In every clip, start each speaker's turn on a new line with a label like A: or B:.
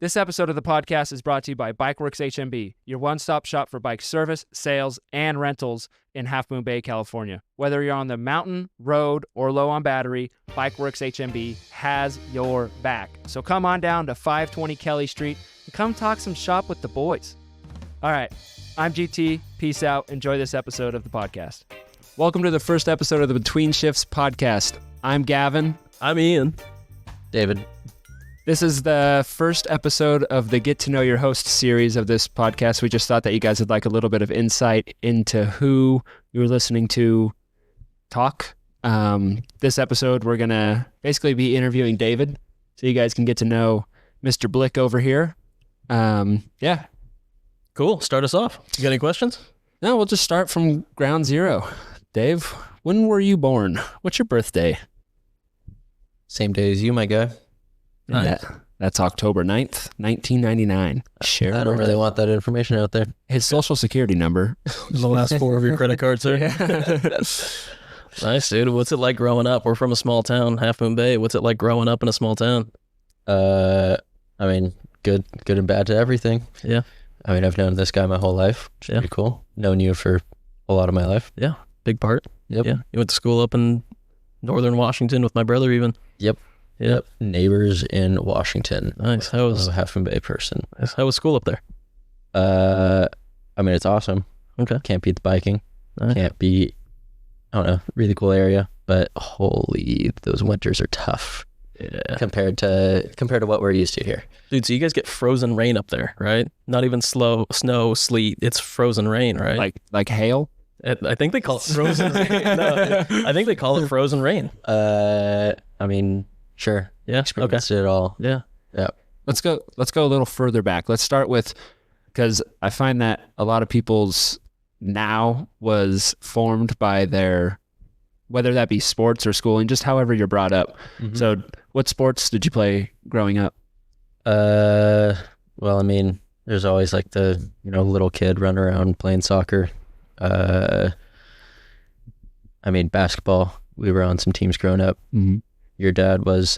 A: This episode of the podcast is brought to you by Bike Works HMB, your one-stop shop for bike service, sales, and rentals in Half Moon Bay, California. Whether you're on the mountain, road, or low on battery, Bike Works HMB has your back. So come on down to 520 Kelly Street and come talk some shop with the boys. All right, I'm GT. Peace out. Enjoy this episode of the podcast. Welcome to the first episode of the Between Shifts podcast. I'm Gavin.
B: I'm Ian.
C: David.
A: This is the first episode of the Get to Know Your Host series of this podcast. We just thought that you guys would like a little bit of insight into who you were listening to talk. This episode, we're going to basically be interviewing David, so you guys can get to know Mr. Blick over here. Yeah.
B: Cool. Start us off. You got any questions?
A: No, we'll just start from ground zero. Dave, when were you born? What's your birthday?
C: Same day as you, my guy.
B: Nice.
A: That's October 9th, 1999. Share
C: I don't really want that information out there.
A: his social security number.
B: The last four of your credit cards, sir.
A: Yeah.
B: Nice, dude. What's it like growing up? We're from a small town, Half Moon Bay. What's it like growing up in a small town?
C: I mean, good and bad to everything.
B: Yeah.
C: I mean, I've known this guy my whole life, which is pretty cool. Known you for a lot of my life.
B: Yeah. Big part.
C: Yep.
B: Yeah. You went to school up in northern Washington with my brother even.
C: Yep. Neighbors in Washington.
B: Nice. How
C: I'm
B: was
C: a Half Moon Bay person.
B: school up there?
C: I mean, it's awesome.
B: Okay.
C: Can't beat the biking.
B: Nice.
C: Can't beat, I don't know, really cool area. But holy, those winters are tough.
B: Yeah.
C: Compared to what we're used to here.
B: Dude, so you guys get frozen rain up there, right? Not even snow, sleet. It's frozen rain, right?
A: Like hail?
B: I think they call it frozen rain. No, I think they call it frozen rain.
C: I mean, sure.
B: Yeah.
C: Experienced it all.
B: Yeah.
C: Yeah.
A: Let's go a little further back. Let's start with, because I find that a lot of people's now was formed by their, whether that be sports or schooling, just however you're brought up.
C: Mm-hmm.
A: So what sports did you play growing up?
C: Well, I mean, there's always like the, little kid running around playing soccer. I mean, basketball. We were on some teams growing up.
A: Mm-hmm.
C: Your dad was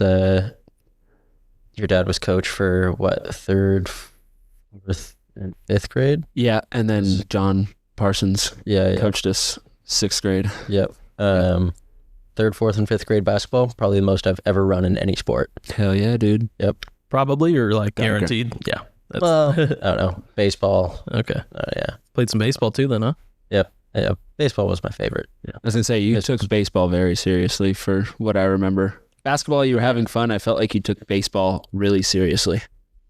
C: coach for what, third, fourth, and fifth grade?
A: Yeah, and then John Parsons
C: Yeah.
A: coached us 6th grade.
C: Yep. Third, fourth, and fifth grade basketball, probably the most I've ever run in any sport.
A: Hell yeah, dude.
C: Yep.
B: Probably, or like
A: Okay.
B: guaranteed. Yeah.
C: Well, I don't know. Baseball.
B: Okay.
C: Yeah.
B: Played some baseball too then, huh?
C: Yeah. Baseball was my favorite.
A: I was going to say, you took baseball very seriously for what I remember. Basketball, you were having fun. I felt like you took baseball really seriously.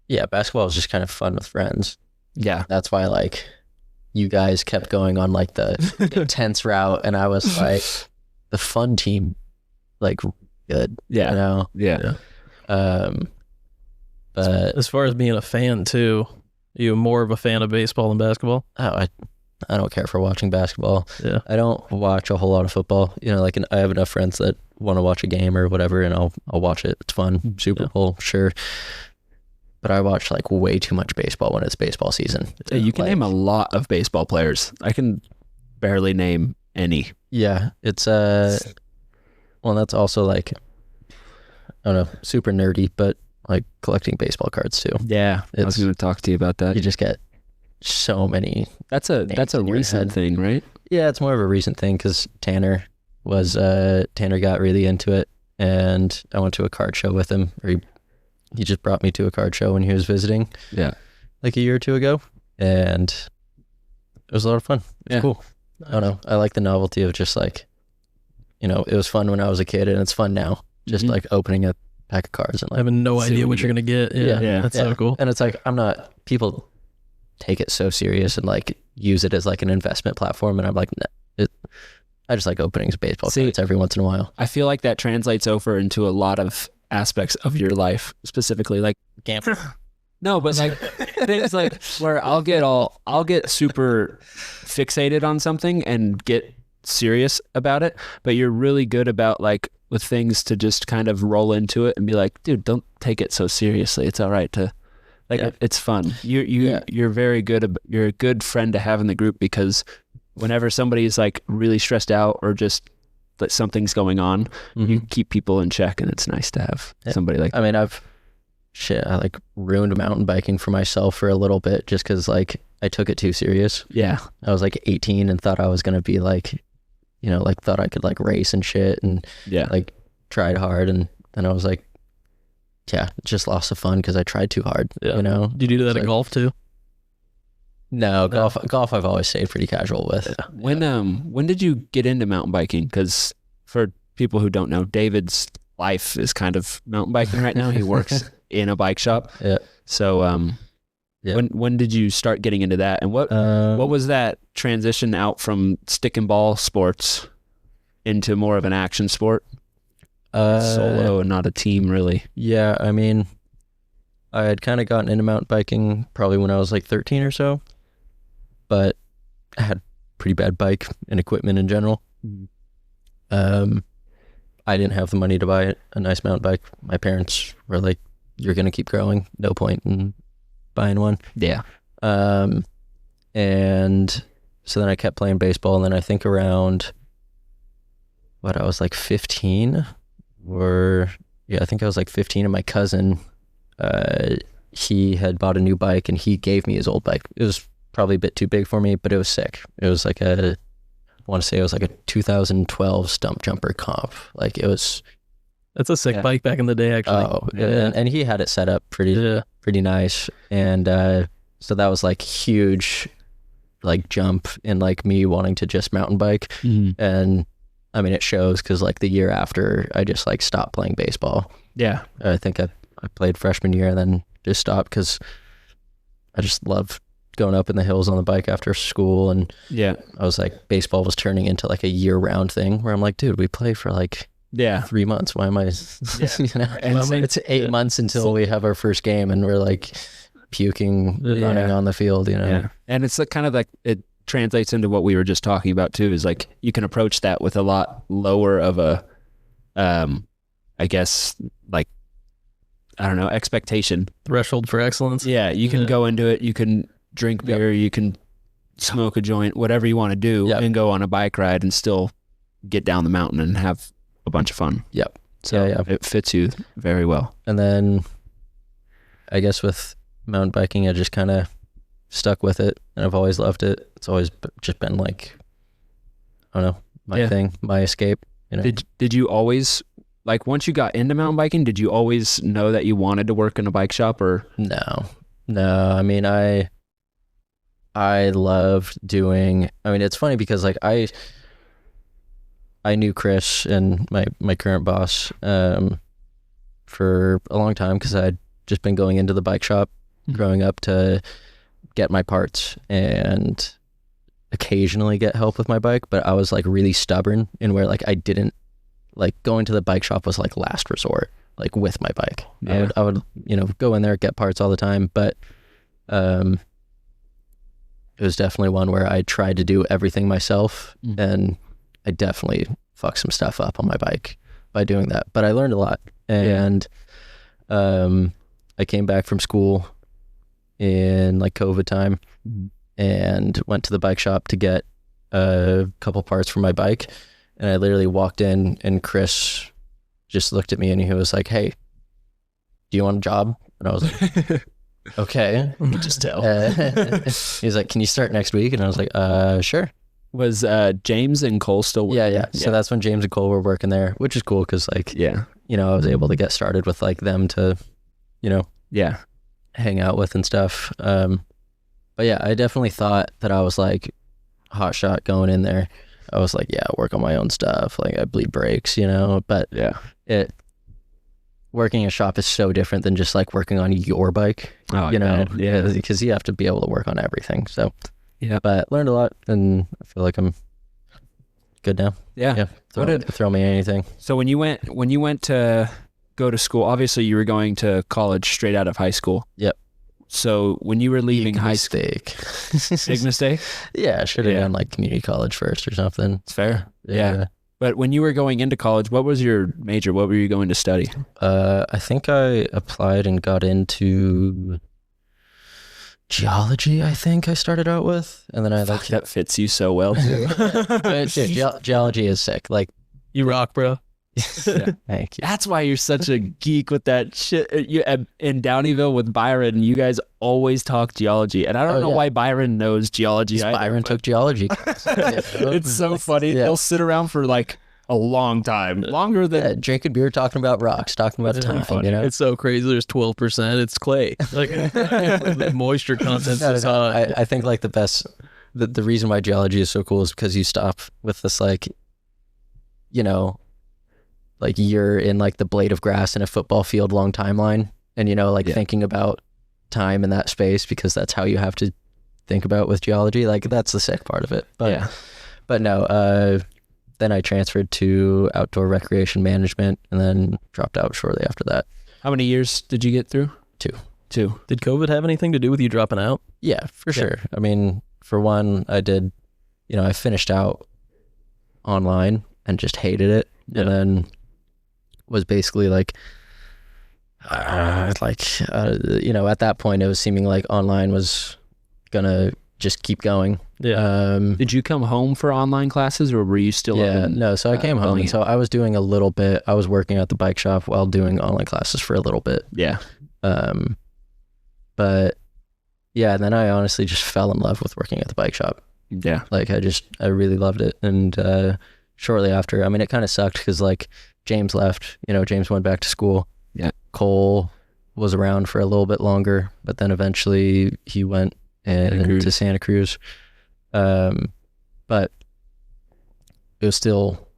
C: Yeah, basketball was just kind of fun with friends.
A: Yeah.
C: That's why, like, you guys kept going on, like, the intense route, and I was, like, the fun team, like, good.
A: Yeah. Yeah.
C: But
B: As far as being a fan too, are you more of a fan of baseball than basketball?
C: I don't care for watching basketball.
B: Yeah.
C: I don't watch a whole lot of football. Like, I have enough friends that want to watch a game or whatever, and I'll watch it. It's fun. Super Bowl, sure. But I watch, like, way too much baseball when it's baseball season.
A: Yeah, you can name a lot of baseball players. I can barely name any.
C: Yeah, it's well, that's also, like, I don't know, super nerdy, but like collecting baseball cards too.
A: Yeah, I was going to talk to you about that.
C: You just get so many.
A: That's a recent thing, right?
C: Yeah, it's more of a recent thing because Tanner got really into it, and I went to a card show with him, or he just brought me to a card show when he was visiting.
A: Yeah,
C: like a year or two ago, and it was a lot of fun. It's cool. I don't know. I like the novelty of just like, it was fun when I was a kid, and it's fun now. Just like opening a pack of cards and like
B: having no idea what you're gonna get. Yeah. That's so cool.
C: And it's like, people take it so serious and like use it as like an investment platform, and I'm like, I just like opening baseball cards every once in a while.
A: I feel like that translates over into a lot of aspects of your life, specifically like
C: gambling.
A: No, but like things like where I'll get super fixated on something and get serious about it, but you're really good about like with things to just kind of roll into it and be like, dude, don't take it so seriously. It's all right to like, it's fun. You're very good. You're a good friend to have in the group, because whenever somebody's like really stressed out or just that something's going on, you keep people in check, and it's nice to have somebody like that.
C: I mean, I've shit, I like ruined mountain biking for myself for a little bit just because like I took it too serious.
A: Yeah.
C: I was like 18 and thought I was going to be like, you know, like thought I could like race and shit and like tried hard. And then I was like, yeah, just lost the fun because I tried too hard, you know?
B: Did you do that at golf too?
C: No, golf I've always stayed pretty casual with.
A: Yeah. When did you get into mountain biking? Because for people who don't know, David's life is kind of mountain biking right now. He works in a bike shop.
C: Yeah.
A: So when did you start getting into that? And what was that transition out from stick and ball sports into more of an action sport? Solo and not a team, really.
C: Yeah, I mean, I had kind of gotten into mountain biking probably when I was like 13 or so, but I had pretty bad bike and equipment in general. Mm-hmm. I didn't have the money to buy a nice mountain bike. My parents were like, "You're gonna keep growing. No point in buying one."
A: Yeah.
C: And so then I kept playing baseball, and then I think around I was like 15, I think I was like 15, and my cousin, he had bought a new bike, and he gave me his old bike. It was probably a bit too big for me, but it was sick. It was like I want to say it was like a 2012 stump jumper comp. Like it was.
B: That's a sick bike back in the day, actually.
C: Oh, yeah. And he had it set up pretty nice. And so that was like huge, like jump in like me wanting to just mountain bike. Mm-hmm. And I mean, it shows because like the year after I just like stopped playing baseball.
A: Yeah.
C: I think I played freshman year and then just stopped because I just love going up in the hills on the bike after school. And I was like, baseball was turning into like a year round thing where I'm like, dude, we play for like 3 months. Why am I, you know, and it's 8 months until we have our first game and we're like puking, running on the field, you know?
A: Yeah. And it's kind of like, it translates into what we were just talking about too, is like, you can approach that with a lot lower of a, I guess like, I don't know, expectation.
B: Threshold for excellence.
A: Yeah. You can go into it. You can drink beer, you can smoke a joint, whatever you want to do and go on a bike ride and still get down the mountain and have a bunch of fun.
C: Yep.
A: So it fits you very well.
C: And then I guess with mountain biking, I just kind of stuck with it and I've always loved it. It's always just been like, I don't know, my thing, my escape. You know?
A: Did you always, like once you got into mountain biking, did you always know that you wanted to work in a bike shop or?
C: No. I mean, I loved doing, I mean, it's funny because like I knew Chris and my current boss for a long time because I'd just been going into the bike shop growing up to get my parts and occasionally get help with my bike, but I was like really stubborn in where like I didn't, like going to the bike shop was like last resort, like with my bike. I would you know, go in there, get parts all the time, but it was definitely one where I tried to do everything myself and I definitely fucked some stuff up on my bike by doing that, but I learned a lot. And I came back from school in like COVID time and went to the bike shop to get a couple parts for my bike. And I literally walked in and Chris just looked at me and he was like, "Hey, do you want a job?" And I was like, "Okay."
A: You can just tell.
C: He's like, "Can you start next week?" And I was like, "Sure."
A: Was James and Cole still working?
C: Yeah. So that's when James and Cole were working there, which is cool because like, you know, I was able to get started with like them to, you know, hang out with and stuff. But yeah, I definitely thought that I was like hot shot going in there. I was like, work on my own stuff. Like I bleed brakes, you know, but working in a shop is so different than just like working on your bike, you know, because you have to be able to work on everything. So but learned a lot and I feel like I'm good now. Throw me anything.
A: So when you went to go to school, obviously you were going to college straight out of high school.
C: Yep.
A: So when you were leaving high school, big mistake.
C: Yeah, I should have done like community college first or something.
A: It's fair. Yeah. But when you were going into college, what was your major? What were you going to study?
C: I think I applied and got into geology. I think I started out with, and then I like
A: that fits you so well too.
C: Dude, geology is sick. Like
B: you rock, bro.
C: Thank you.
A: That's why you're such a geek with that shit. In Downeyville with Byron, you guys always talk geology, and I don't know why Byron knows geology.
C: Byron took geology.
A: It's so funny. They'll sit around for like a long time, longer than
C: drinking beer, talking about rocks, talking about time. You know,
B: it's so crazy. There's 12%. It's clay. Like the moisture content is high.
C: I think like the reason why geology is so cool is because you stop with this like, you know, like you're in like the blade of grass in a football field long timeline, and you know, like thinking about time in that space, because that's how you have to think about with geology. Like that's the sick part of it. But no, then I transferred to outdoor recreation management and then dropped out shortly after that.
A: How many years did you get through? Two.
B: Did COVID have anything to do with you dropping out?
C: Yeah, for sure. I mean, for one, I finished out online and just hated it. Yeah. And then was basically like, at that point it was seeming like online was gonna just keep going.
B: Yeah.
A: Did you come home for online classes, or were you still?
C: No. So I came home, and so I was doing a little bit. I was working at the bike shop while doing online classes for a little bit.
A: Yeah.
C: But yeah, and then I honestly just fell in love with working at the bike shop.
A: Yeah.
C: Like I really loved it. And shortly after, I mean, it kind of sucked because like James left. You know, James went back to school.
A: Yeah.
C: Cole was around for a little bit longer, but then eventually he went to Santa Cruz. But it was still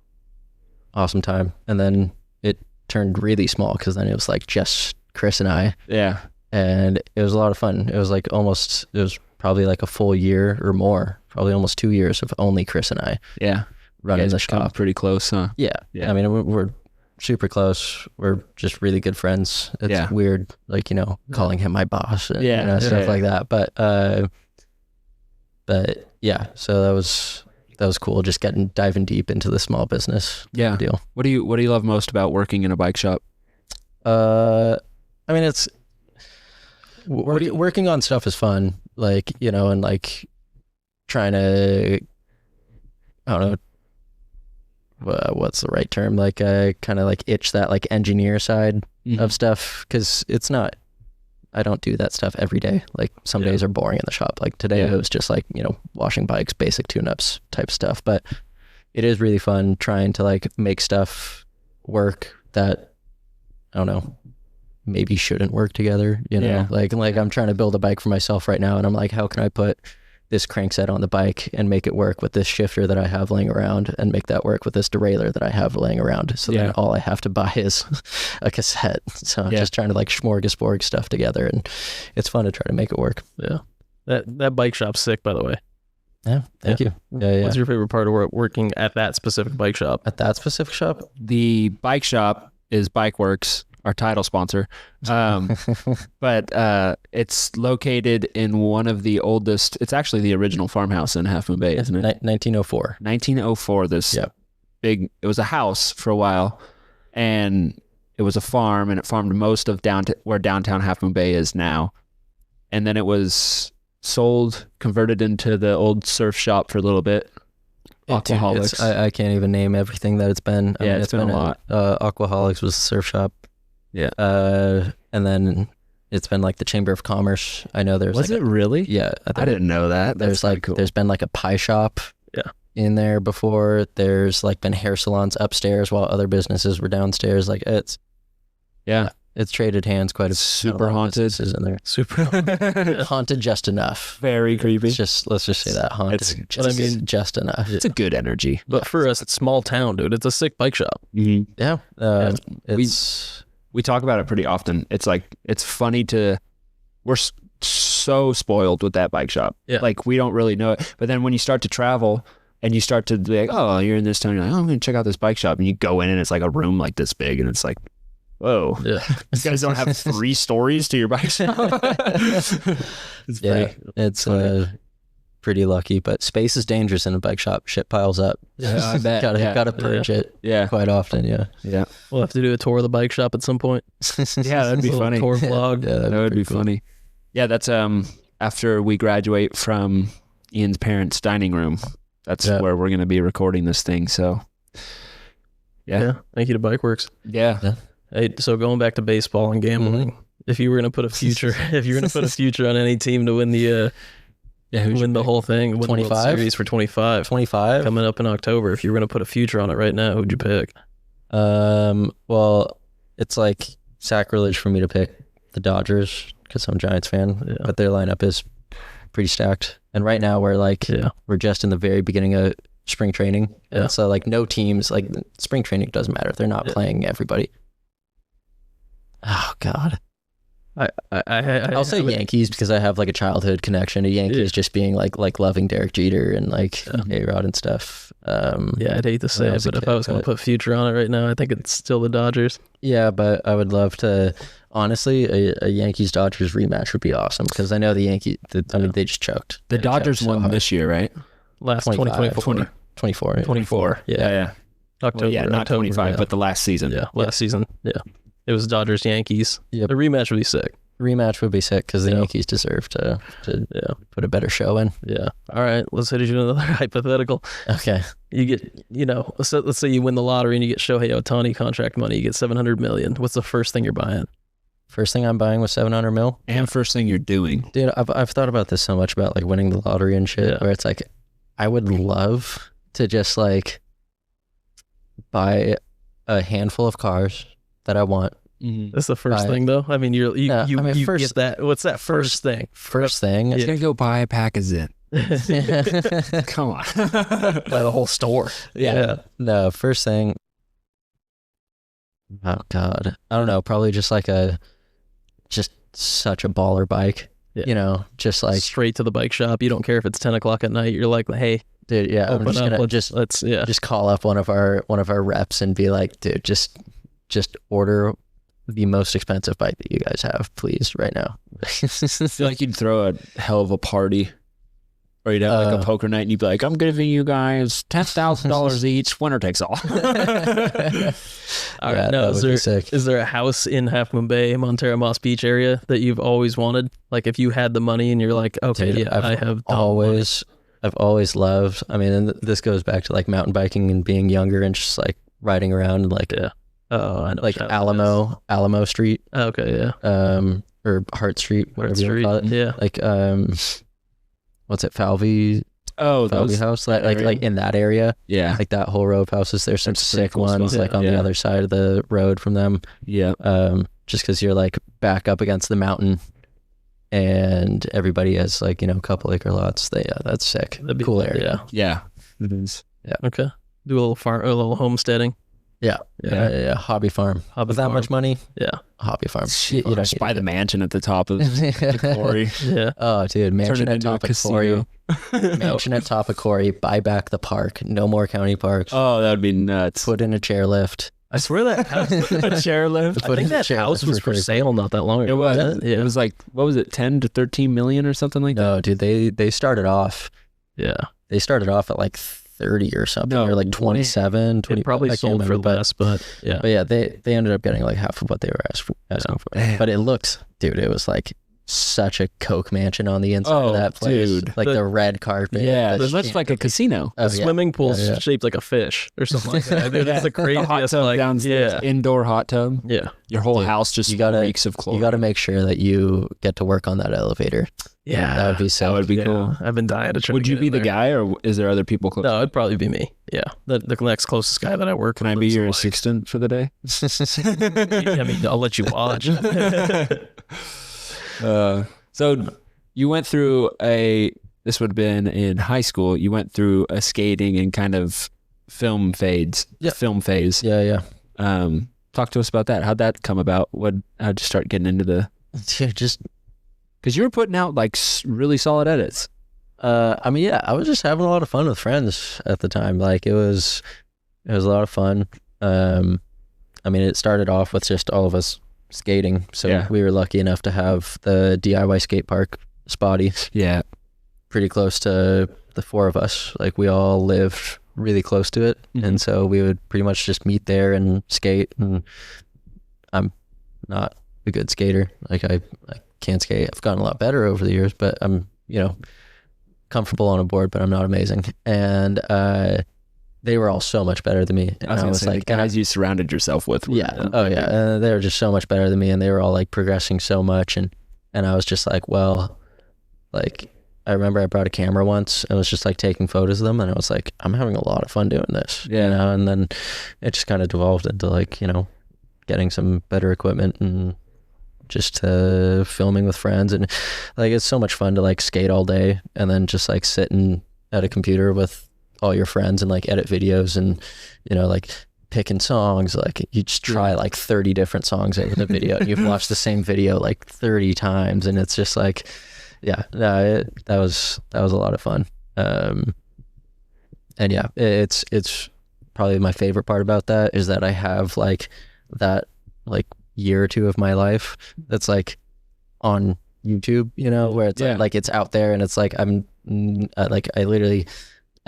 C: awesome time. And then it turned really small because then it was like just Chris and I.
A: Yeah.
C: And it was a lot of fun. It was probably like a full year or more, probably almost 2 years of only Chris and I.
A: Yeah.
C: Running the shop.
A: Pretty close, huh?
C: Yeah. I mean, we're super close. We're just really good friends. It's weird, like, you know, calling him my boss and stuff like that. But yeah, so that was cool. Just diving deep into the small business deal.
A: What do you love most about working in a bike shop?
C: I mean, it's working on stuff is fun. Like, you know, and like trying to, I don't know, what's the right term? Like, kind of like itch that like engineer side of stuff, because it's not. I don't do that stuff every day. Like some days are boring in the shop. Like today it was just like, you know, washing bikes, basic tune-ups type stuff. But it is really fun trying to like make stuff work that, I don't know, maybe shouldn't work together, you know? Like I'm trying to build a bike for myself right now, and I'm like, how can I put this crankset on the bike and make it work with this shifter that I have laying around, and make that work with this derailleur that I have laying around. So then all I have to buy is a cassette. So I'm just trying to like smorgasbord stuff together, and it's fun to try to make it work.
B: Yeah. That bike shop's sick, by the way.
C: Yeah. Thank you. Yeah.
B: What's your favorite part of working at that specific bike shop?
C: At that specific shop?
A: The bike shop is Bike Works, our title sponsor. But it's located in one of the oldest, it's actually the original farmhouse in Half Moon Bay, isn't it?
C: 1904.
A: 1904, this big, it was a house for a while, and it was a farm, and it farmed most of where downtown Half Moon Bay is now. And then it was sold, converted into the old surf shop for a little bit. Aquaholics.
C: I can't even name everything that it's been. I mean,
A: it's been a lot.
C: Aquaholics was the surf shop.
A: Yeah.
C: And then it's been like the Chamber of Commerce. I know there's
A: Was
C: like
A: it really?
C: Yeah.
A: I didn't know that.
C: There's like
A: cool.
C: There's been like a pie shop in there before. There's like been hair salons upstairs while other businesses were downstairs. Like it's traded hands quite a bit.
A: Super haunted.
C: In there.
B: Super
C: haunted just enough.
A: Very creepy.
C: Let's just say that haunted. Just enough.
A: It's a good energy.
B: But for us, it's small town, dude. It's a sick bike shop.
A: Mm-hmm.
C: Yeah.
A: We talk about it pretty often. It's like, it's funny we're so spoiled with that bike shop.
B: Yeah.
A: Like we don't really know it. But then when you start to travel and you start to be like, oh, you're in this town, you're like, oh, I'm going to check out this bike shop. And you go in and it's like a room like this big, and it's like, whoa, you guys don't have 3 stories to your bike shop.
C: It's pretty lucky, but space is dangerous in a bike shop. Shit piles up.
A: Yeah, I bet.
C: Gotta purge it.
A: Yeah,
C: quite often. Yeah.
B: We'll have to do a tour of the bike shop at some point.
A: Yeah, that'd be funny.
B: Tour vlog.
C: Yeah,
A: that would be funny. Yeah, that's after we graduate from Ian's parents' dining room. That's where we're gonna be recording this thing. So Yeah.
B: Thank you to Bike Works.
A: Yeah.
B: Hey, so going back to baseball and gambling, if you were gonna put a future, on any team to win the win the whole thing, win the World
C: 25?
B: Series for 25,
C: 25?
B: coming up in October, if you were gonna put a future on it right now, who'd you pick?
C: Well, it's like sacrilege for me to pick the Dodgers because I'm a Giants fan, but their lineup is pretty stacked. And right now we're just in the very beginning of spring training.
B: Yeah.
C: And so like no teams, like spring training doesn't matter. They're not playing everybody. Oh God. I'll say Yankees because I have like a childhood connection to Yankees, just being like loving Derek Jeter and like A-Rod and stuff.
B: I'd hate to say it, but if I was going to put future on it right now, I think it's still the Dodgers.
C: Yeah, but I would love to. Honestly, a Yankees-Dodgers rematch would be awesome because I know the Yankees. I mean, they just choked.
A: The Dodgers won this year, right?
B: Last 2024.
C: 24.
B: 24.
A: Yeah.
B: October.
A: Well, not
B: October,
A: 25, but the last season.
B: Yeah, last season. Yeah. It was Dodgers Yankees.
C: Yep.
B: The rematch would be sick.
C: Rematch would be sick because the Yankees deserve to put a better show in.
B: Yeah. All right. Let's hit you another hypothetical.
C: Okay.
B: You get, let's say you win the lottery and you get Shohei Ohtani contract money. You get $700 million. What's the first thing you're buying?
C: First thing I'm buying was $700 million.
A: And first thing you're doing.
C: Dude, I've thought about this so much about like winning the lottery and shit. Where it's like, I would love to just like buy a handful of cars that I want.
B: That's the first thing, though. I mean, you first, get that. What's that first thing?
C: First thing,
A: it's gonna go buy a pack of Zin. Come on,
B: buy the whole store.
C: Yeah. No, first thing. Oh God, I don't know. Probably just like just such a baller bike. Yeah. Just like
B: straight to the bike shop. You don't care if it's 10 o'clock at night. You're like, hey,
C: dude. Yeah, I'm just gonna
B: let's
C: call up one of our reps and be like, dude, just order the most expensive bike that you guys have, please, right now.
A: I feel like you'd throw a hell of a party, or you'd have like a poker night, and you'd be like, "I'm giving you guys $10,000 each. Winner takes all."
B: All right. No, is there a house in Half Moon Bay, Montero Moss Beach area that you've always wanted? Like, if you had the money and you're like, okay,
C: dude, I've always loved. I mean, and this goes back to like mountain biking and being younger and just like riding around and like
B: Oh, I know.
C: Like Alamo Street.
B: Okay, yeah.
C: Or Hart Street, whatever you call it.
B: Yeah.
C: Like what's it, Falvey?
A: Oh,
C: Falvey House, like in that area.
A: Yeah.
C: Like that whole row of houses. There's some sick
A: cool
C: ones
A: stuff.
C: like on the other side of the road from them.
A: Yeah.
C: Just because you're like back up against the mountain, and everybody has like a couple acre lots. That's sick. That'd be cool area.
A: Yeah. It is.
B: Yeah. Okay. Do a little farm, a little homesteading.
C: Yeah. Hobby farm. With that much money, hobby farm.
A: Shit, you just buy the mansion at the top of the quarry.
B: Yeah.
C: Oh, dude, mansion at top of quarry.
A: Casino.
C: Mansion at top of quarry. Buy back the park. No more county parks.
A: Oh, that would be nuts.
C: Put in a chairlift.
B: I swear that house,
A: a chairlift.
B: I think that house was for sale not that long ago.
A: It was. It was like, what was it, 10 to 13 million or something like that?
C: No, dude, they started off.
B: Yeah.
C: They started off at like 30 or something, or like 27, 20.
B: It probably sold for less, but yeah.
C: But yeah, they ended up getting like half of what they were asking for.
A: Damn.
C: But it looked, dude, it was like such a Coke mansion on the inside of that place.
A: Dude.
C: Like the red carpet.
A: Yeah, it looks like a casino.
B: The swimming pool's shaped like a fish or something like that. Dude, that's the craziest.
A: Hot tub downstairs. Indoor hot tub.
B: Yeah.
A: Your whole house just reeks of chlorine.
C: You got to make sure that you get to work on that elevator.
B: Yeah,
C: that would be so.
A: That would be cool.
B: I've been dying to try.
A: Would you be the guy, or is there other people close?
B: No, it'd probably be me. Yeah, the next closest guy that I work with.
A: Can I be your assistant for the day?
B: I mean, I'll let you watch.
A: So you went through this would have been in high school. You went through a skating and kind of film phase.
C: Yeah.
A: Talk to us about that. How'd that come about? How'd you start getting into the?
C: Just
A: because you were putting out like really solid edits.
C: I mean, yeah, I was just having a lot of fun with friends at the time. Like it was a lot of fun. I mean, it started off with just all of us skating. So we were lucky enough to have the DIY skate park spotty.
A: Yeah.
C: Pretty close to the four of us. Like we all lived really close to it. Mm-hmm. And so we would pretty much just meet there and skate. And I'm not a good skater. Like I can't skate. I've gotten a lot better over the years, but I'm, comfortable on a board, but I'm not amazing. And they were all so much better than me. And
D: I was like, the guys you surrounded yourself with. Were,
C: they were just so much better than me, and they were all like progressing so much. And I was just like, well, like, I remember I brought a camera once and was just like taking photos of them, and I was like, I'm having a lot of fun doing this.
D: Yeah.
C: You know? And then it just kind of devolved into like, you know, getting some better equipment and just filming with friends. And like, it's so much fun to like skate all day and then just like sitting at a computer with all your friends and like edit videos and, you know, like picking songs. Like you just try like 30 different songs in the video and you've watched the same video like 30 times, and it's just like, that was a lot of fun. And yeah, it's probably my favorite part about that is that I have like that like year or two of my life that's like on YouTube, you know, where it's like it's out there, and it's like I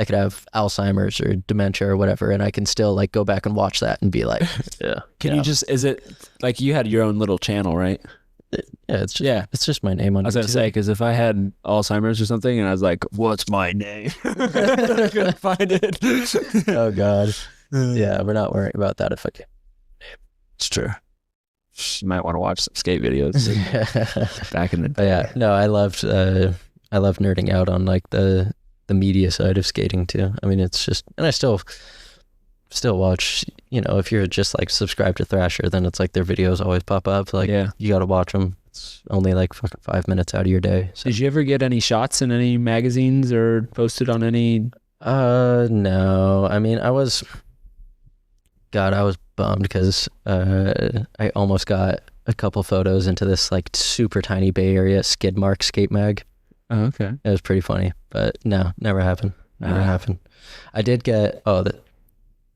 C: could have Alzheimer's or dementia or whatever, and I can still like go back and watch that and be like,
D: is it like you had your own little channel, right?
C: It's just my name on
D: I was
C: YouTube.
D: gonna say, because if I had Alzheimer's or something and I was like, what's my name? I couldn't find it.
C: Oh God. Yeah, we're not worrying about that if I can.
D: It's true. You might want to watch some skate videos back in the day.
C: Yeah, no, I loved nerding out on like the media side of skating too. I mean, it's just, and I still watch, you know, if you're just like subscribed to Thrasher, then it's like their videos always pop up. Like, you got to watch them. It's only like fucking 5 minutes out of your day. So.
D: Did you ever get any shots in any magazines or posted on any?
C: No. I mean, I was bummed because I almost got a couple photos into this like super tiny Bay Area skid mark skate mag.
D: Oh, okay.
C: It was pretty funny, but no, never happened. Never happened. I did get,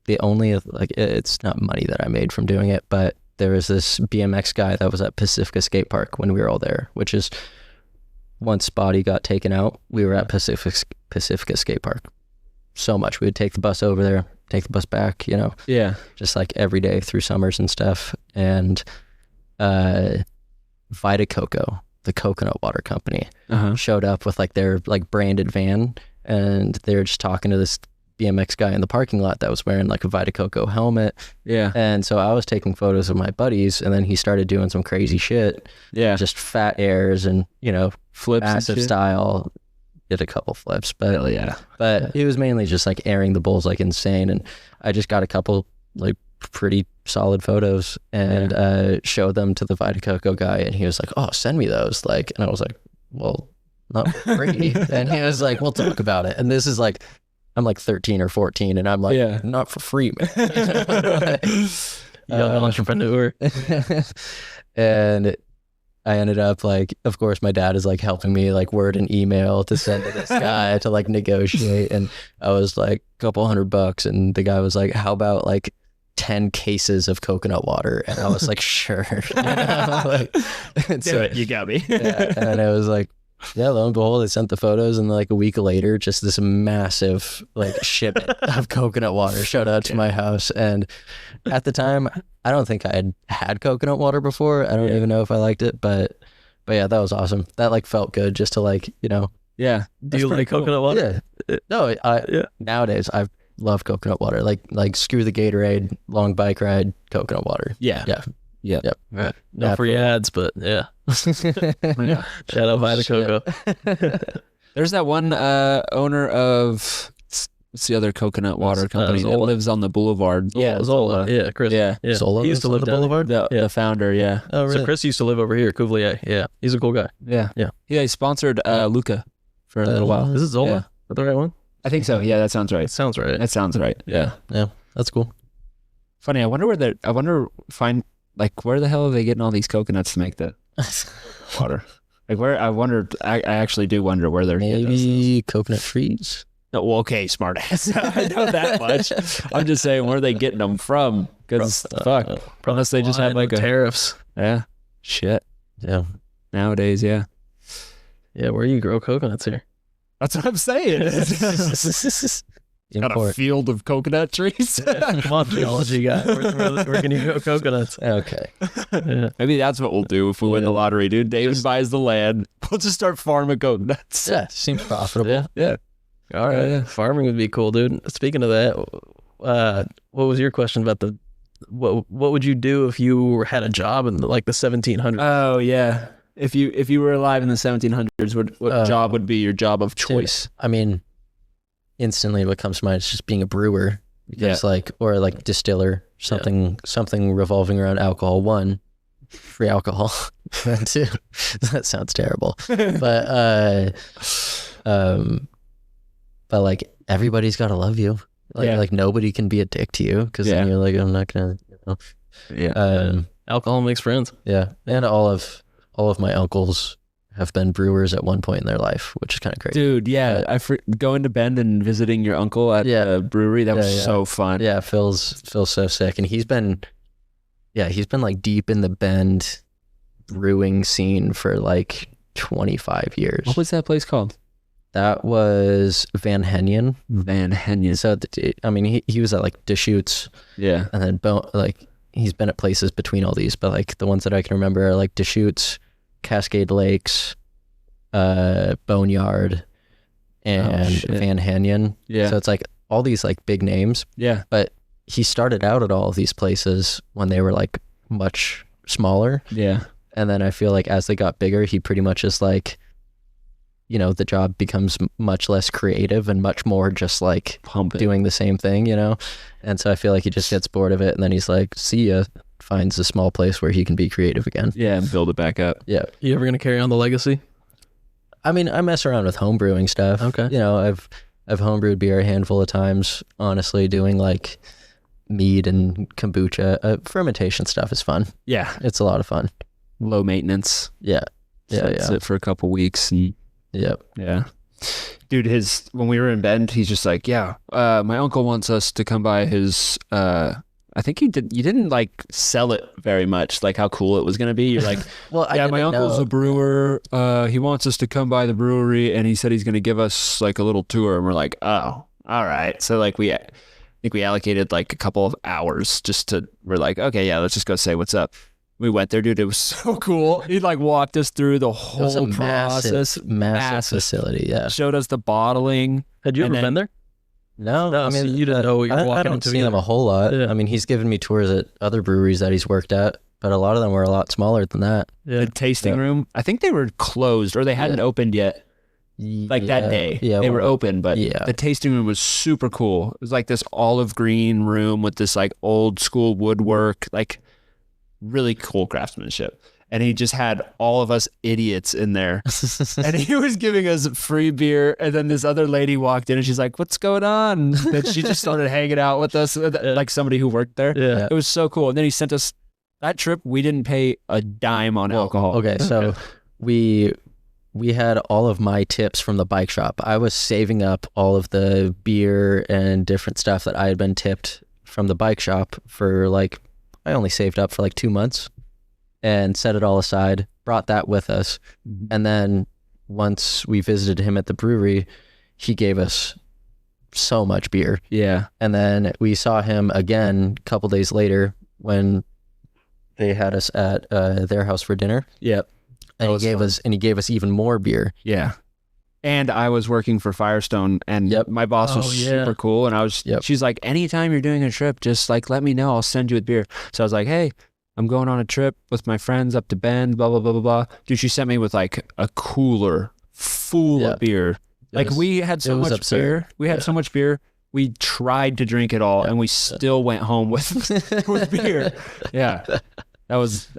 C: the only, like, it's not money that I made from doing it, but there was this BMX guy that was at Pacifica Skate Park when we were all there, which is, once Spotty got taken out, we were at Pacifica Skate Park. So much. We would take the bus over there, take the bus back, you know.
D: Yeah.
C: Just like every day through summers and stuff. And Vita Coco, the coconut water company, showed up with like their like branded van, and they were just talking to this BMX guy in the parking lot that was wearing like a Vita Coco helmet.
D: Yeah.
C: And so I was taking photos of my buddies, and then he started doing some crazy shit.
D: Yeah.
C: Just fat airs and, you know,
D: Flips
C: massive style. Did a couple flips, but
D: hell yeah.
C: But it was mainly just like airing the bulls like insane. And I just got a couple like pretty solid photos and showed them to the Vita Coco guy, and he was like, "Oh, send me those." Like, and I was like, "Well, not free." And he was like, "We'll talk about it." And this is like, I'm like 13 or 14, and I'm like, "Not for free, man."
B: Young entrepreneur.
C: And I ended up like, of course, my dad is like helping me like word an email to send to this guy to like negotiate. And I was like a couple $100, and the guy was like, "How about like 10 cases of coconut water?" And I was like, "Sure." You know? Like,
D: Do it. You got me.
C: And I was like, yeah, lo and behold, they sent the photos, and like a week later, just this massive like shipment of coconut water showed up to my house. And at the time, I don't think I had coconut water before. I don't even know if I liked it, but yeah, that was awesome. That like felt good just to like, you know.
D: Yeah.
B: Do you like coconut water?
C: Yeah. No, nowadays I love coconut water. Like screw the Gatorade, long bike ride, coconut water.
D: Yeah.
C: Yeah.
D: Yep.
B: Right. No free ads, but yeah. Shout out Vita Coco.
D: There's that one owner of, what's the other coconut water company that lives on the boulevard?
B: Yeah, Zola. Yeah, Chris.
D: Yeah.
C: Zola.
B: He used to live
C: on the
B: down
C: boulevard.
D: The founder, yeah.
C: Oh, really?
B: So Chris used to live over here, Cuvier. Yeah, he's a cool guy.
D: Yeah.
B: Yeah.
D: Yeah, he sponsored Luca for a little while.
B: Is it Zola?
D: Yeah.
B: Is that the right one?
D: I think so. Yeah, that sounds right.
B: It sounds right.
D: That sounds right. Yeah.
C: Yeah, that's cool.
D: Funny. I wonder where the hell are they getting all these coconuts to make the water? Like where? I actually do wonder where they're getting those.
C: Maybe coconut trees.
D: No, well, okay, smart ass. I know that much. I'm just saying, where are they getting them from? Because fuck, unless they just have like a
B: tariffs.
D: Yeah, shit.
C: Yeah.
D: Nowadays, yeah.
B: Yeah, where you grow coconuts here?
D: That's what I'm saying. Got a field of coconut trees.
B: Come on, geology guy. Where can you grow coconuts?
C: Okay.
B: Yeah.
D: Maybe that's what we'll do if we win the lottery, dude. David buys the land. We'll just start farming coconuts.
C: Yeah, seems profitable.
D: Yeah.
B: All right, farming would be cool, dude. Speaking of that, what was your question about what would you do if you had a job in like the 1700s?
D: Oh yeah. If you were alive in the 1700s, what job would be your job of choice?
C: Dude, I mean, instantly what comes to mind is just being a brewer, because or like distiller, something revolving around alcohol. One, free alcohol. Two, that sounds terrible, but like everybody's got to love you. Like nobody can be a dick to you, because then you're like, I'm not gonna.
B: Alcohol makes friends.
C: Yeah, and all of my uncles have been brewers at one point in their life, which is kind of crazy.
D: Dude, going to Bend and visiting your uncle at the brewery, that was so fun.
C: Yeah, Phil's so sick, and he's been like deep in the Bend brewing scene for like 25 years.
D: What was that place called?
C: That was Van Henyen.
D: Van Henyen.
C: So I mean, he was at like Deschutes.
D: Yeah,
C: and then like he's been at places between all these, but like the ones that I can remember are like Deschutes, Cascade Lakes, Boneyard, and Van Henyen. Yeah. So it's like all these like big names. Yeah. But he started out at all of these places when they were like much smaller. Yeah. And then I feel like as they got bigger, he pretty much is like, you know, the job becomes much less creative and much more just like doing the same thing, you know? And so I feel like he just gets bored of it, and then he's like, see ya, finds a small place where he can be creative again.
D: Yeah, and build it back up.
C: Yeah.
B: You ever going to carry on the legacy?
C: I mean, I mess around with home brewing stuff. Okay. You know, I've homebrewed beer a handful of times, honestly, doing like mead and kombucha. Fermentation stuff is fun. Yeah. It's a lot of fun.
D: Low maintenance.
C: Yeah.
D: Sit for a couple weeks and
C: Yep.
D: Yeah. Dude, when we were in Bend, he's just like, my uncle wants us to come by his, I think you didn't like sell it very much, like how cool it was going to be. You're like, well, my uncle's a brewer. He wants us to come by the brewery, and he said he's going to give us like a little tour. And we're like, oh, all right. So like I think we allocated like a couple of hours we're like, okay, yeah, let's just go say what's up. We went there, dude. It was so cool. He like walked us through the whole process.
C: Massive facility. Yeah.
D: Showed us the bottling.
B: Had you ever been there?
C: No.
B: I mean, you didn't know what you're walking into.
C: I don't see him a whole lot. Yeah. I mean, he's given me tours at other breweries that he's worked at, but a lot of them were a lot smaller than that.
D: Yeah. The tasting room, I think they were closed or they hadn't opened yet. Like that day. Yeah. They were open, but the tasting room was super cool. It was like this olive green room with this like old school woodwork, like really cool craftsmanship. And he just had all of us idiots in there. And he was giving us free beer. And then this other lady walked in and she's like, what's going on? And she just started hanging out with us, like somebody who worked there. Yeah. It was so cool. And then he sent us that trip. We didn't pay a dime on alcohol.
C: Okay. So we had all of my tips from the bike shop. I was saving up all of the beer and different stuff that I had been tipped from the bike shop for like, I only saved up for like 2 months and set it all aside, brought that with us. And then once we visited him at the brewery, he gave us so much beer. Yeah. And then we saw him again a couple days later when they had us at their house for dinner. Yep. And he gave us even more beer.
D: Yeah. And I was working for Firestone, and my boss was super cool. And she's like, anytime you're doing a trip, just like, let me know. I'll send you a beer. So I was like, hey, I'm going on a trip with my friends up to Bend, blah, blah, blah, blah, blah. Dude, she sent me with like a cooler full of beer. Like we had so much beer. We had so much beer. We tried to drink it all and we still went home with beer. Yeah. That was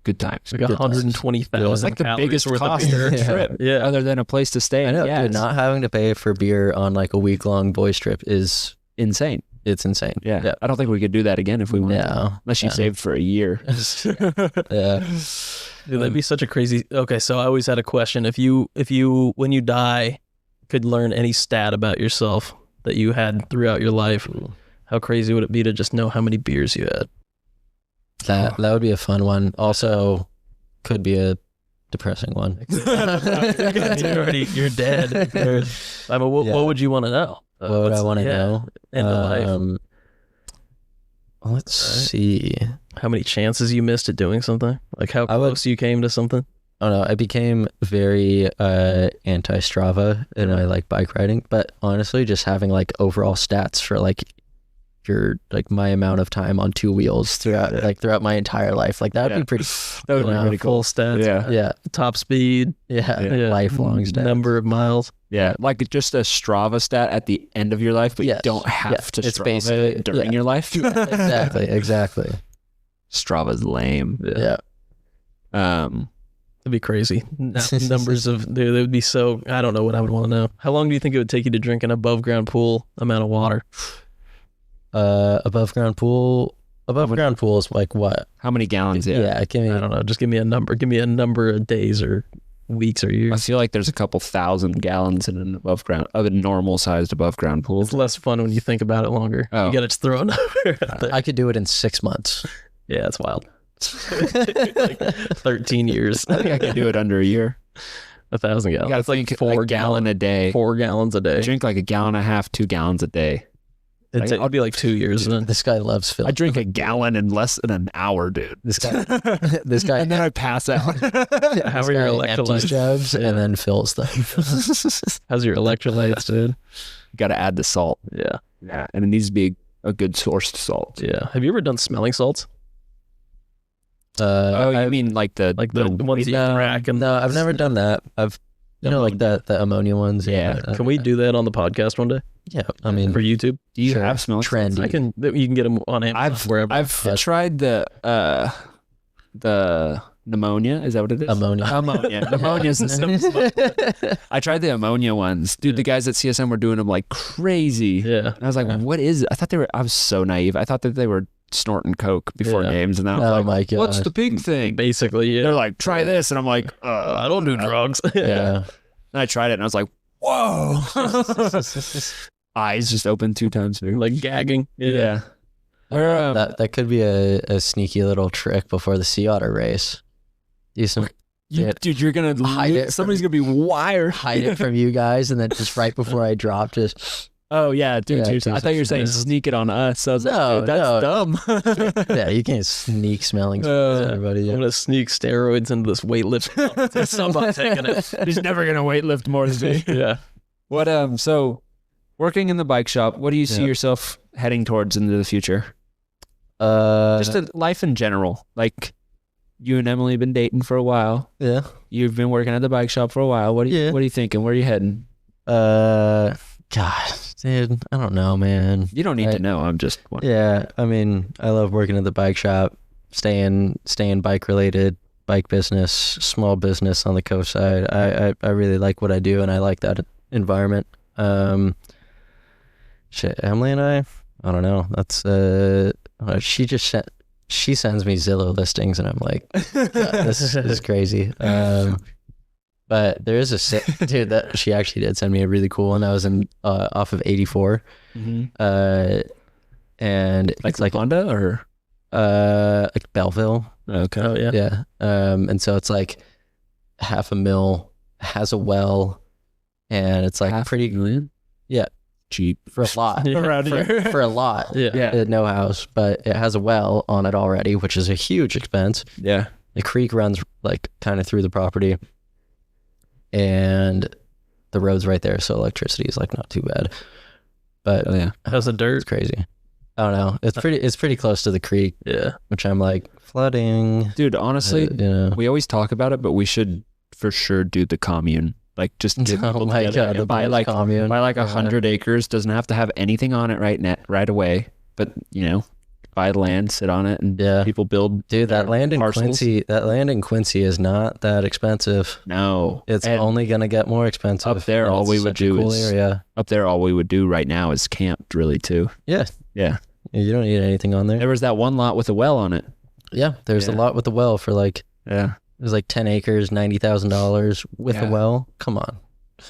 D: good times.
B: Like 120,000.
D: It was like the biggest cost of the trip, other than a place to stay.
C: I know, dude, not having to pay for beer on like a week-long boys trip is
D: insane.
C: It's insane.
D: Yeah. I don't think we could do that again if we wanted. No. Unless you saved for a year.
C: Yeah.
B: Dude, that'd be such a crazy. Okay, so I always had a question. If you when you die could learn any stat about yourself that you had throughout your life, how crazy would it be to just know how many beers you had?
C: That would be a fun one. Also, could be a depressing one.
B: You're dead. I mean, what would you want to know?
C: What would I want to know?
B: In life.
C: Let's see.
B: How many chances you missed at doing something? Like how close you came to something?
C: I don't know. I became very anti-Strava, and I like bike riding. But honestly, just having like overall stats for like your like my amount of time on two wheels throughout my entire life, like that would be pretty.
D: That would be really cool.
B: Full stats.
C: Yeah.
B: Top speed.
C: Yeah. Lifelong stats.
B: Number of miles.
D: Yeah, like just a Strava stat at the end of your life, but you don't have to
C: it's
D: Strava
C: basically
D: during your life.
C: Exactly.
D: Strava's lame.
C: Yeah.
B: It'd be crazy. Numbers of, dude, it would be so, I don't know what I would want to know. How long do you think it would take you to drink an above ground pool amount of water?
C: Above ground pool is like what?
D: How many gallons?
C: Yeah, give me.
B: I don't know. Just give me a number. Give me a number of days or weeks or
D: I
B: years.
D: feel like there's a couple thousand gallons in an above ground, of a normal sized above ground pool.
B: It's less fun when you think about it longer.
D: Oh.
B: You got to just throw a number out there.
C: I could do it in 6 months.
B: Yeah, it's wild. Like 13 years.
D: I think I could do it under a year.
B: 1,000 gallons.
D: You got to
B: It's like
D: think
B: 4
D: gallon a day.
B: 4 gallons a day.
D: I drink like a gallon and a half, 2 gallons a day.
B: I'll be like 2 years then.
C: This guy loves Phil.
D: I drink a gallon in less than an hour, dude.
C: This guy,
D: And then I pass out.
B: How are your
C: empties
B: electrolytes?
C: jugs and then fills them.
B: How's your electrolytes, dude?
D: You got to add the salt.
B: Yeah.
D: Yeah, and it needs to be a good sourced salt.
B: Yeah. Have you ever done smelling salts?
D: I mean like the
B: ones you crack and
C: No, I've never done that. I've like the ammonia ones.
D: Yeah.
B: Can we do that on the podcast one day
C: Yeah, I mean,
B: for YouTube?
D: Do you
C: Sure.
D: have smelling salts?
C: trendy.
B: You can get them on Amazon wherever.
D: I've tried the pneumonia. Is that what it is?
C: Ammonia.
D: Ammonia. Pneumonia's the same. I tried the ammonia ones. Dude, the guys at CSM were doing them like crazy.
B: Yeah.
D: And I was like, what is it? I was so naive. I thought that they were snorting coke before games. And I was like,
C: my God.
D: what's the big thing?
B: Basically, yeah.
D: They're like, try this. And I'm like,
B: I don't do drugs.
C: Yeah.
D: And I tried it and I was like, whoa. Eyes just opened 2 times bigger.
B: Like gagging.
D: Yeah. Where,
C: That could be a sneaky little trick before the Sea Otter race.
D: dude, you're going to
C: Hide it.
D: Somebody's going to be wired.
C: Hide it from you guys, and then just right before I drop, just
D: Oh, yeah, dude.
C: Yeah,
D: I thought you were saying sneak it on us. I was
C: No,
D: like, dude, that's dumb.
C: yeah, you can't sneak smelling salts to everybody.
B: I'm gonna sneak steroids into this weightlifting. Somebody's taking it.
D: He's never going to weightlift more than me.
B: Yeah.
D: What, so working in the bike shop, what do you see yourself heading towards into the future? Just life in general. Like, you and Emily have been dating for a while.
C: Yeah.
D: You've been working at the bike shop for a while. What are you thinking? Where are you heading?
C: God, dude, I don't know, man.
D: You don't need to know. I'm just wondering.
C: Yeah, I mean, I love working at the bike shop, staying bike related, bike business, small business on the coast side. I really like what I do, and I like that environment. Emily and I don't know. That's she sends me Zillow listings, and I'm like, this is crazy. But there is a dude that she actually did send me a really cool one. I was in off of 84, and
D: like
C: it's like
D: Honda or
C: like Belleville.
D: Okay.
B: Oh yeah.
C: Yeah. And so it's like $500,000, has a well, and it's like
D: $500,000.
C: Yeah.
D: Cheap
C: for a lot
D: around here.
C: For a lot.
B: Yeah.
C: No house, but it has a well on it already, which is a huge expense.
D: Yeah.
C: The creek runs like kind of through the property, and the road's right there, so electricity is like not too bad. But
B: How's the dirt?
C: It's crazy. I don't know. It's pretty close to the creek.
B: Yeah.
C: Which I'm like, flooding.
D: Dude, honestly,
C: we
D: always talk about it, but we should for sure do the commune. Like just get people together and buy like
C: commune.
D: Buy like 100 acres. Doesn't have to have anything on it right away, but buy land, sit on it, and people build.
C: Dude, that land in
D: parcels.
C: Quincy, is not that expensive.
D: No,
C: it's only gonna get more expensive.
D: Up there, all we would do right now is camp, really, too.
C: Yeah. You don't need anything on there.
D: There was that one lot with a well on it.
C: Yeah, there's a lot with the well for like.
D: Yeah.
C: It was like 10 acres, $90,000 with a well. Come on.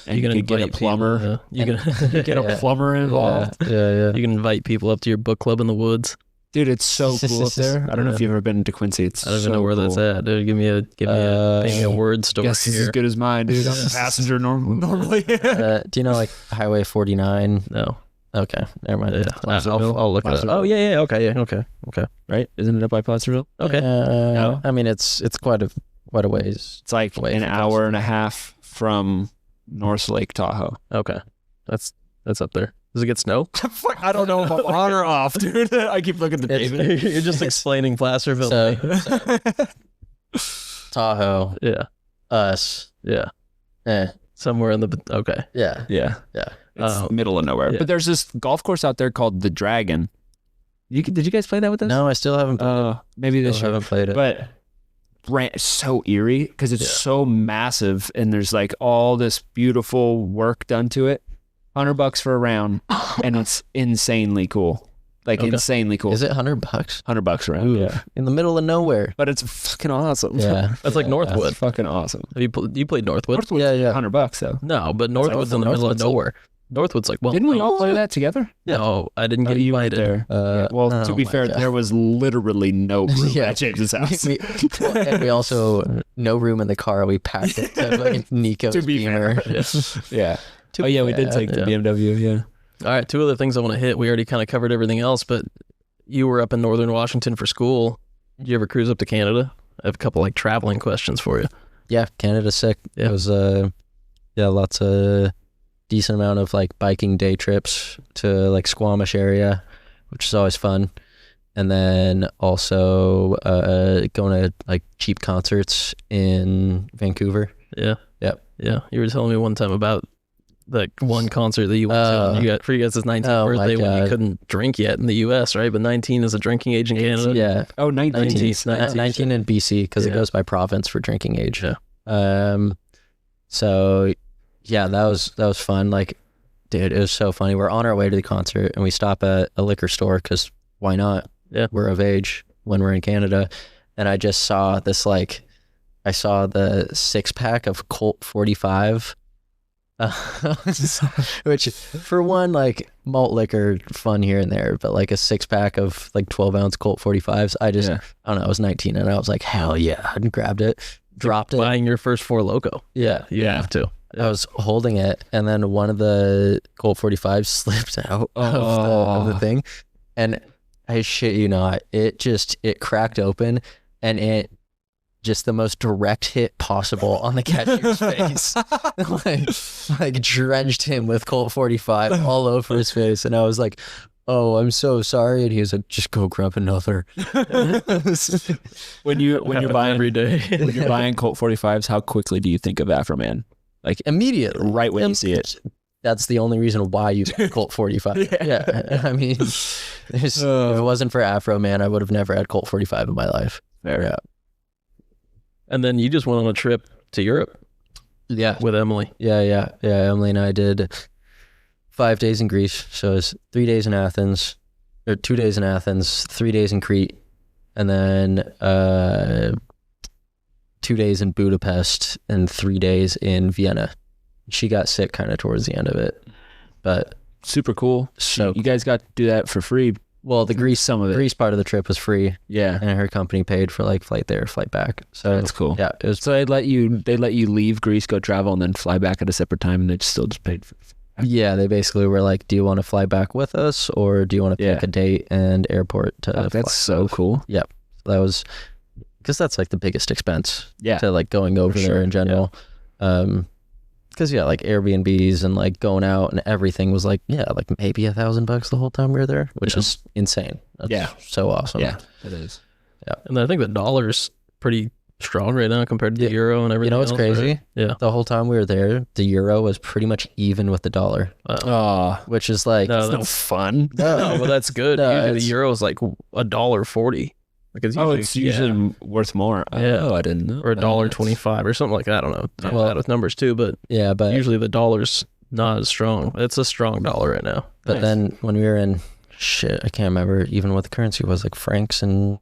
D: And you can get a plumber.
B: You can
D: get a plumber involved.
C: Yeah.
B: You can invite people up to your book club in the woods.
D: Dude, it's so cool up there. I don't know if you've ever been to Quincy. I
B: don't even know where that's at. Dude, give me a word story.
D: Guess it's as good as mine, dude. I'm a passenger normally.
C: Do you know like Highway 49?
B: No.
C: Okay, never mind.
B: Yeah. I'll look it up. Oh yeah. Okay. Right? Isn't it up by Placerville?
C: Okay. No, I mean it's quite a What a ways.
D: It's like an hour and a half from North Lake Tahoe.
B: Okay. That's up there. Does it get snow?
D: I don't know if I'm on or off, dude. I keep looking at David.
B: You're just explaining Placerville.
C: Tahoe.
B: Yeah.
C: Us.
B: Yeah.
C: Eh.
B: Somewhere in the... Okay.
C: Yeah.
D: Yeah.
C: Yeah.
D: It's middle of nowhere.
B: Yeah.
D: But there's this golf course out there called the Dragon. Did you guys play that with us?
C: No, I still haven't played it.
D: Maybe this
C: Still
D: year.
C: haven't played it.
D: But so eerie because it's so massive and there's like all this beautiful work done to it. $100 for a round, and it's insanely cool. Like insanely cool.
C: Is it $100?
D: $100 a round? Yeah.
C: In the middle of nowhere.
D: But it's fucking awesome.
C: Yeah.
B: That's like Northwood.
D: It's fucking awesome.
B: Have you played Northwood?
D: Northwood's $100 though.
B: No, but Northwood's in the middle of nowhere. Northwood's like, well,
D: didn't we all play that together?
B: No, I didn't get invited
D: there. To be fair, there was literally no room at James's house.
C: we also no room in the car. We packed it to like Nico's Beamer.
D: Yeah. We did take the BMW. Yeah.
B: All right, 2 other things I want to hit. We already kind of covered everything else, but you were up in Northern Washington for school. Did you ever cruise up to Canada? I have a couple like traveling questions for you.
C: Yeah, Canada's sick.
B: Yeah.
C: It was lots of decent amount of like biking day trips to like Squamish area, which is always fun. And then also going to like cheap concerts in Vancouver.
B: Yeah.
C: Yep.
B: Yeah. You were telling me one time about the one concert that you went to for you guys' 19th birthday when you couldn't drink yet in the US, right? But 19 is a drinking age in Canada.
C: Yeah.
D: Oh, 19
C: in BC because it goes by province for drinking age.
B: Yeah.
C: So yeah, that was fun. Like, dude, it was so funny. We're on our way to the concert and we stop at a liquor store because why not?
B: Yeah.
C: We're of age when we're in Canada. And I just saw this, like, I saw the 6-pack of Colt 45, which for one, like, malt liquor, fun here and there, but like a 6-pack of like 12-ounce Colt 45s, I don't know, I was 19 and I was like, hell yeah, I grabbed it, dropped it.
B: Buying your first 4 Loco.
C: Yeah.
B: You have to.
C: I was holding it, and then one of the Colt 45s slipped out of the thing, and I shit you not, it cracked open, and it just the most direct hit possible on the cashier's face, like drenched him with Colt 45 all over his face, and I was like, oh, I'm so sorry. And he was like, just go grab another.
D: when you're buying
B: every day,
D: when you're buying Colt 45s, how quickly do you think of Afroman? Like
C: immediately,
D: right when you see it.
C: That's the only reason why you got Colt 45. Yeah. I mean, if it wasn't for Afro Man, I would have never had Colt 45 in my life.
D: Fair.
C: Yeah.
B: And then you just went on a trip to Europe.
C: Yeah.
B: With Emily.
C: Yeah. Emily and I did 5 days in Greece. So it was 3 days in Athens, or 2 days in Athens, 3 days in Crete, and then 2 days in Budapest and 3 days in Vienna. She got sick kind of towards the end of it, but
D: super cool.
C: So
D: you guys got to do that for free.
C: Well, the Greece part of the trip was free.
D: Yeah,
C: and her company paid for like flight there, flight back. So
D: that's cool.
C: Yeah, it was.
D: So they let you leave Greece, go travel, and then fly back at a separate time, and they still just paid for.
C: Yeah, they basically were like, "Do you want to fly back with us, or do you want to pick a date and airport to?"
D: That's so cool.
C: Yep, that was because that's like the biggest expense.
D: Yeah,
C: to like going over there in general.
D: Yeah.
C: Because like Airbnbs and like going out and everything was like like maybe $1,000 the whole time we were there, which is insane. That's so awesome.
D: Yeah, it is.
B: Yeah, and I think the dollar's pretty strong right now compared to the euro and everything.
C: You know what's crazy?
B: Right? Yeah,
C: the whole time we were there, the euro was pretty much even with the dollar. Which is like
D: that's no fun.
B: No, well that's good. Usually the euro is like $1.40. Like
D: it's usually worth more. Oh, I didn't know.
B: Or $1.25 or something like that. I don't know. I'm bad with numbers too, but usually the dollar's not as strong. It's a strong dollar right now.
C: But then when we were in I can't remember even what the currency was, like francs and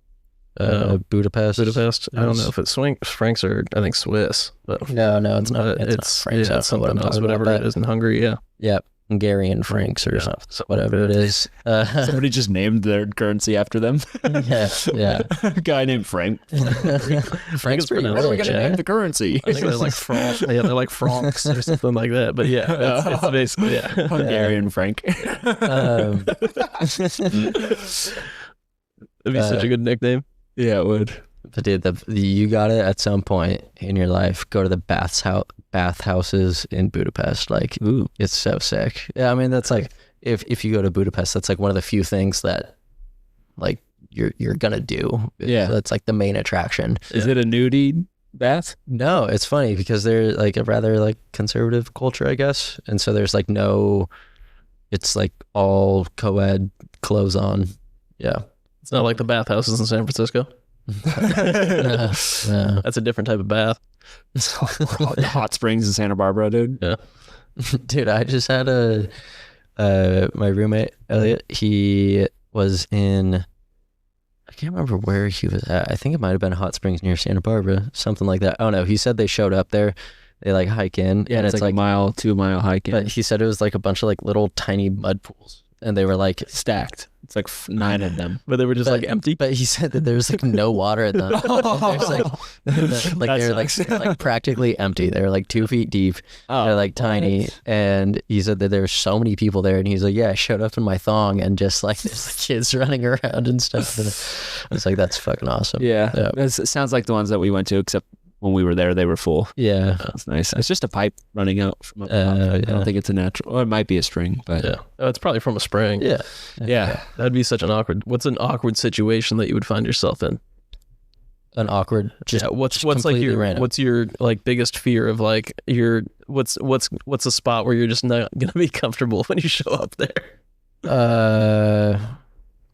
C: Budapest.
B: I don't know if it's francs or I think Swiss. But
C: no, it's not. It's not francs.
B: It's something else. Whatever it is in Hungary. Yeah.
C: Yep. Hungarian francs or something, whatever it is.
D: Somebody just named their currency after them.
C: Yeah.
D: A guy named Frank.
C: Frank's pretty rich.
D: What are we gonna name the currency?
B: I think they're like francs. Yeah, they're like francs or something like that. But yeah, it's basically
D: Hungarian Frank.
B: It'd be such a good nickname.
D: Yeah, it would.
C: But dude, you got it at some point in your life. Go to the bathhouses in Budapest. Like, ooh, it's so sick. Yeah, I mean, that's like if you go to Budapest, that's like one of the few things that like you're gonna do.
D: Yeah,
C: so that's like the main attraction.
D: Is it a nudie bath?
C: No, it's funny because they're like a rather like conservative culture, I guess, and so there's like it's like all co-ed, clothes on. Yeah,
B: it's not like the bathhouses in San Francisco. That's a different type of bath.
D: Hot springs in Santa Barbara, dude.
B: Yeah.
C: Dude, I just had my roommate Elliot, he was in, I can't remember where he was at. I think it might have been Hot Springs near Santa Barbara, something like that. Oh no, he said they showed up there, they like hike in,
D: and it's like a 2 mile hike in.
C: But he said it was like a bunch of like little tiny mud pools, and they were like
D: stacked. It's like 9 of them,
B: but they were just like empty.
C: But he said that there was like no water in them. There's like they're like practically empty. They're like 2 feet deep. They're like tiny, and he said that there were so many people there. And he's like, "Yeah, I showed up in my thong, and just like there's like kids running around and stuff." And I was like, "That's fucking awesome."
D: Yeah. It sounds like the ones that we went to, except when we were there, they were full.
C: Yeah,
D: that's nice. It's just a pipe running out from up top. I don't think it's a natural, or it might be a spring, but
B: it's probably from a spring.
D: Yeah.
B: That'd be such an awkward. What's an awkward situation that you would find yourself in?
C: An awkward.
B: What's like your
C: random.
B: What's your like biggest fear of like your what's a spot where you're just not gonna be comfortable when you show up there?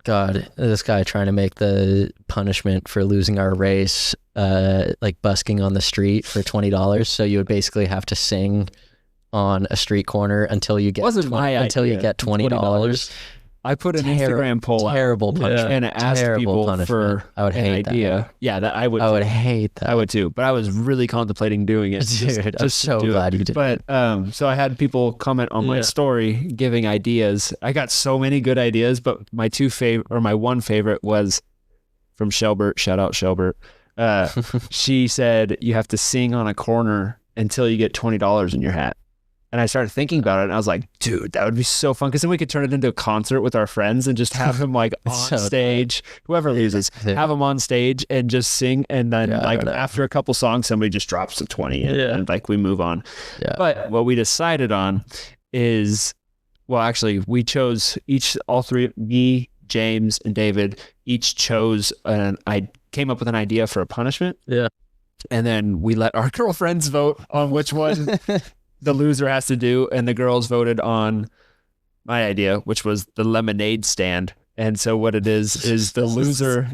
C: God, this guy trying to make the punishment for losing our race, like busking on the street for $20. So you would basically have to sing on a street corner until you get you get $20.
D: I put an Instagram poll
C: terrible punishment,
D: and asked people
C: punishment.
D: for
C: I would hate
D: an idea.
C: That.
D: Yeah, that I would.
C: I would hate that.
D: I would too, but I was really contemplating doing it.
C: Dude, I'm so glad you did.
D: But so I had people comment on my story giving ideas. I got so many good ideas, but my one favorite was from Shelbert. Shout out Shelbert. She said you have to sing on a corner until you get $20 in your hat. And I started thinking about it, and I was like, dude, that would be so fun. Because then we could turn it into a concert with our friends and just have him like on stage. Whoever loses, have him on stage and just sing. And then after a couple songs, somebody just drops the 20 and like we move on. Yeah. But what we decided on is, well, actually, we chose all three, me, James, and David, each chose I came up with an idea for a punishment.
B: Yeah.
D: And then we let our girlfriends vote on which one the loser has to do, and the girls voted on my idea, which was the lemonade stand. And so what it is the loser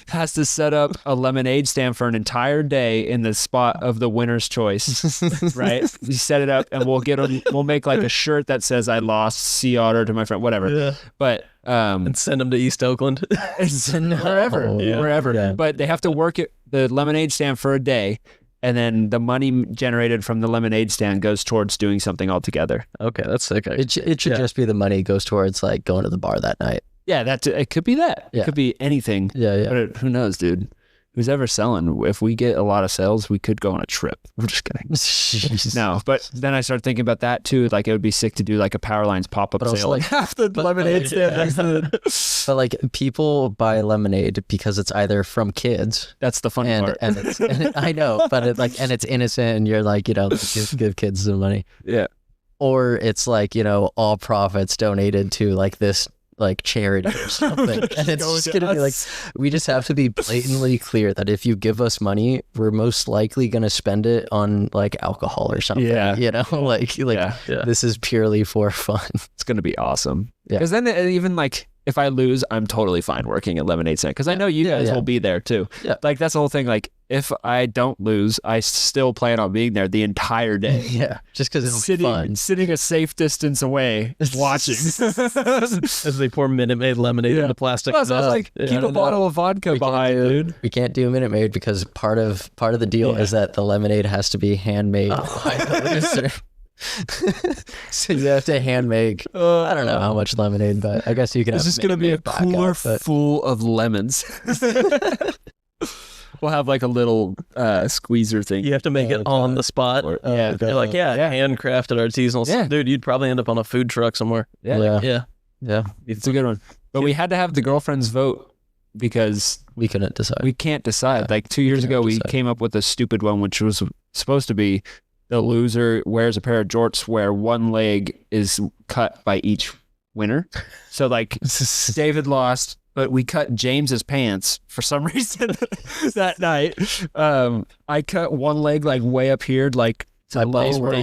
D: has to set up a lemonade stand for an entire day in the spot of the winner's choice, right? We set it up, and we'll make like a shirt that says "I lost sea otter to my friend," whatever. Yeah. But
B: and send them to East Oakland,
D: wherever. Yeah. But they have to work the lemonade stand for a day. And then the money generated from the lemonade stand goes towards doing something altogether.
B: Okay, that's sick.
C: It should just be the money goes towards like going to the bar that night.
D: Yeah, it could be that. Yeah. It could be anything.
C: Yeah.
D: But who knows, dude? Who's ever selling? If we get a lot of sales, we could go on a trip. I'm just kidding. No, but then I started thinking about that too. Like it would be sick to do like a Power Lines pop-up sale. Like half the lemonade stand next to it.
C: But like people buy lemonade because it's either from kids.
D: That's the funny part.
C: And I know, but it's innocent, and you're like, just give kids some money.
D: Yeah.
C: Or it's like, all profits donated to like this like charity or something. And it's just gonna be like, we just have to be blatantly clear that if you give us money, we're most likely gonna spend it on like alcohol or something.
D: Yeah.
C: This is purely for fun.
D: It's gonna be awesome. Because then even like if I lose, I'm totally fine working at Lemonade Stand because I know you guys will be there too. Yeah. Like that's the whole thing. Like if I don't lose, I still plan on being there the entire day.
C: Yeah. Just because it'll be fun.
D: Sitting a safe distance away, watching
B: as they pour Minute Maid lemonade in the plastic.
D: Well, so like keep a bottle of vodka behind, dude.
C: We can't do Minute Maid because part of the deal is that the lemonade has to be handmade by the loser. So you have to hand make I don't know how much lemonade, but I guess you can.
D: It's just gonna be a cooler full of lemons. We'll have like a little squeezer thing.
B: You have to make it on the spot. You're like handcrafted artisanal. Yeah. Dude, you'd probably end up on a food truck somewhere.
C: Yeah.
D: It's a good one. But we had to have the girlfriends vote because
C: we couldn't decide.
D: We can't decide.
C: Yeah,
D: like 2 years ago, we came up with a stupid one, which was supposed to be the loser wears a pair of jorts where one leg is cut by each winner. So like David lost, but we cut James's pants for some reason that night. I cut one leg like way up here, like
C: my balls were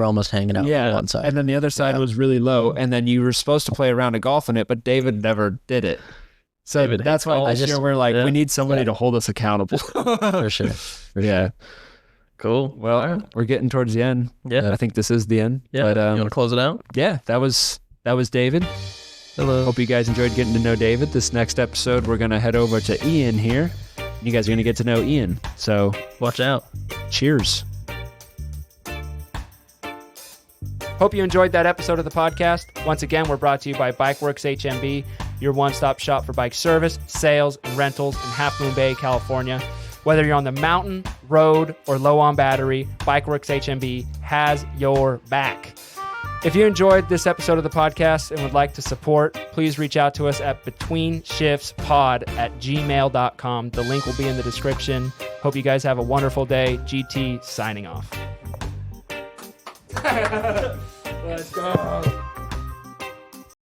C: almost hanging out on one side.
D: And then the other side was really low. And then you were supposed to play a round of golf in it, but David never did it. So that's why this year we're like, we need somebody to hold us accountable.
C: For sure.
D: Yeah.
B: Cool.
D: Well, we're getting towards the end.
B: Yeah.
D: I think this is the end.
B: Yeah.
D: But,
B: you want to close it out?
D: Yeah. That was David.
B: Hello.
D: Hope you guys enjoyed getting to know David. This next episode, we're going to head over to Ian here. You guys are going to get to know Ian. So
B: watch out.
D: Cheers.
A: Hope you enjoyed that episode of the podcast. Once again, we're brought to you by Bike Works HMB, your one-stop shop for bike service, sales, and rentals in Half Moon Bay, California. Whether you're on the mountain, road, or low on battery, Bike Works HMB has your back. If you enjoyed this episode of the podcast and would like to support, please reach out to us at betweenshiftspod@gmail.com. The link will be in the description. Hope you guys have a wonderful day. GT signing off. Let's go.